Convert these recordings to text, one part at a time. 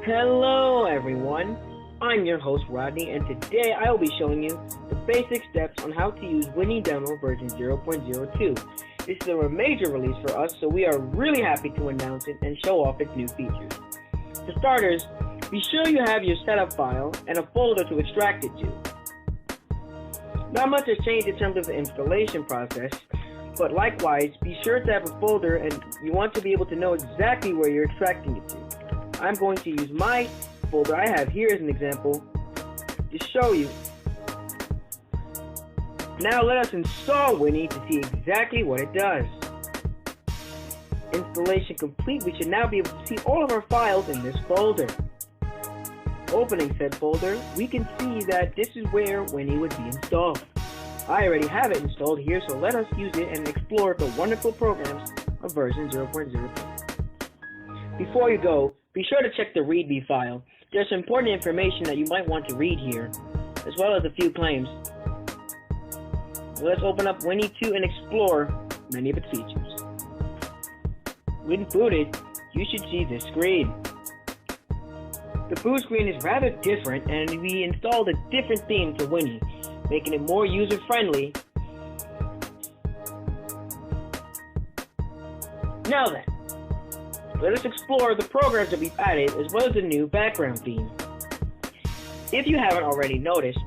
Hello everyone, I'm your host Rodney, and today I will be showing you the basic steps on how to use Wini Demo version 0.02. This is a major release for us, so we are really happy to announce it and show off its new features. For starters, be sure you have your setup file and a folder to extract it to. Not much has changed in terms of the installation process, but likewise, be sure to have a folder and you want to be able to know exactly where you're extracting it to. I'm going to use my folder I have here as an example to show you. Now let us install Wini to see exactly what it does. Installation complete, we should now be able to see all of our files in this folder. Opening said folder, we can see that this is where Wini would be installed. I already have it installed here, so let us use it and explore the wonderful programs of version 0.02. Before you go, be sure to check the README file. There's some important information that you might want to read here, as well as a few claims. Let's open up Wini 2 and explore many of its features. When booted, you should see this screen. The boot screen is rather different, and we installed a different theme to Wini, making it more user-friendly. Now then, let us explore the programs that we've added as well as the new background theme. If you haven't already noticed,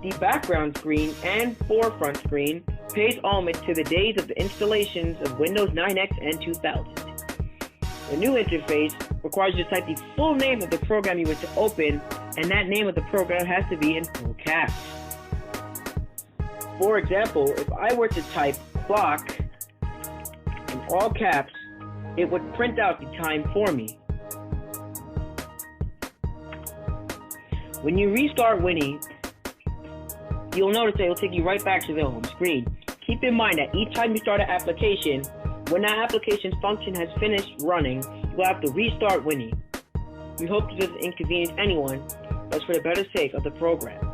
the background screen and forefront screen pays homage to the days of the installations of Windows 9X and 2000. The new interface requires you to type the full name of the program you wish to open, and that name of the program has to be in full caps. For example, if I were to type clock in all caps, it would print out the time for me. When you restart Wini, you'll notice that it will take you right back to the home screen. Keep in mind that each time you start an application, when that application's function has finished running, you will have to restart Wini. We hope this doesn't inconvenience anyone, but it's for the better sake of the program.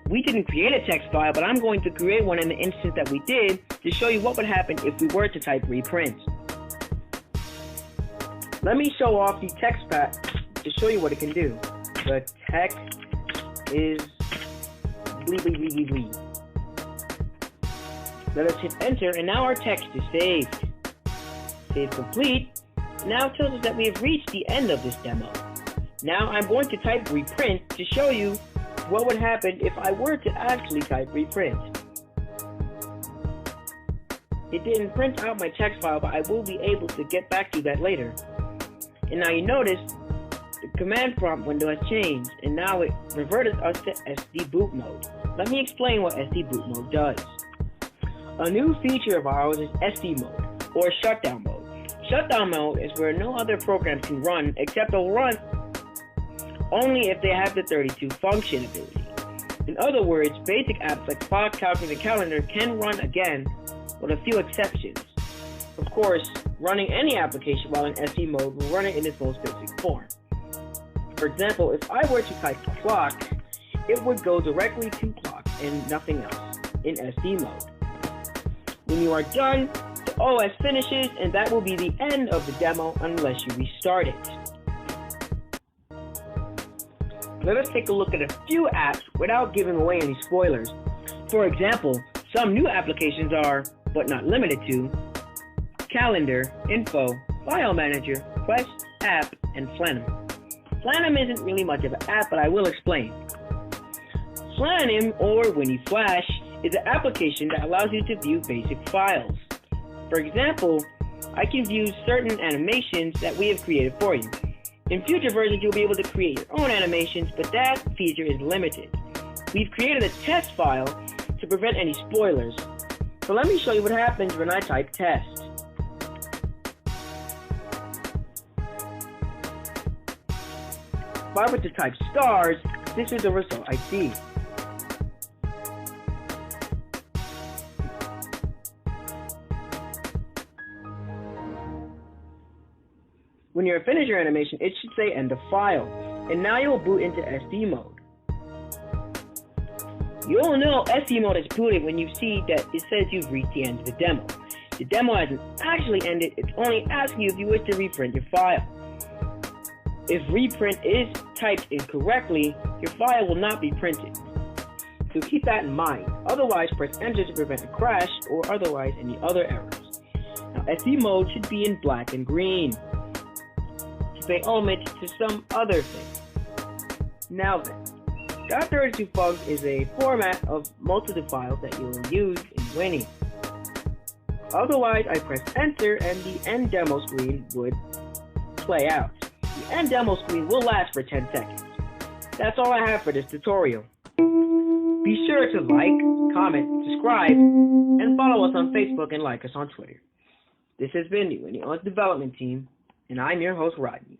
We didn't create a text file, but I'm going to create one in the instance that we did to show you what would happen if we were to type reprint. Let me show off the text pack to show you what it can do. The text is bleep. Let us hit enter, and now our text is saved. Save complete. Now it tells us that we have reached the end of this demo. Now I'm going to type reprint to show you what would happen if I were to actually type reprint. It didn't print out my text file, but I will be able to get back to that later. And now you notice the command prompt window has changed, and now it reverted us to SD boot mode. Let me explain what SD boot mode does. A new feature of ours is SD mode, or shutdown mode. Shutdown mode is where no other program can run, except they'll run only if they have the 32 function ability. In other words, basic apps like clock, calculator, and calendar can run again, with a few exceptions. Of course, running any application while in SD mode will run it in its most basic form. For example, if I were to type clock, it would go directly to clock and nothing else in SD mode. When you are done, the OS finishes, and that will be the end of the demo unless you restart it. Let us take a look at a few apps without giving away any spoilers. For example, some new applications are, but not limited to, Calendar, Info, File Manager, Quest, App, and Flanum. Flanum isn't really much of an app, but I will explain. Flanum, or Wini Flash, is an application that allows you to view basic files. For example, I can view certain animations that we have created for you. In future versions, you'll be able to create your own animations, but that feature is limited. We've created a test file to prevent any spoilers. So let me show you what happens when I type test. If I were to type stars, this is the result I see. When you're finished your animation, it should say end of file, and now you will boot into SD mode. You'll know SD mode is booted when you see that it says you've reached the end of the demo. The demo hasn't actually ended, it's only asking you if you wish to reprint your file. If reprint is typed incorrectly, your file will not be printed. So keep that in mind. Otherwise, press enter to prevent a crash or otherwise any other errors. Now, SD mode should be in black and green to pay homage to some other thing. Now then, .32FUG is a format of most of the files that you will use in Wini. Otherwise, I press enter and the end demo screen would play out. The end demo screen will last for 10 seconds. That's all I have for this tutorial. Be sure to like, comment, subscribe, and follow us on Facebook and like us on Twitter. This has been the Wini OS development team, and I'm your host, Rodney.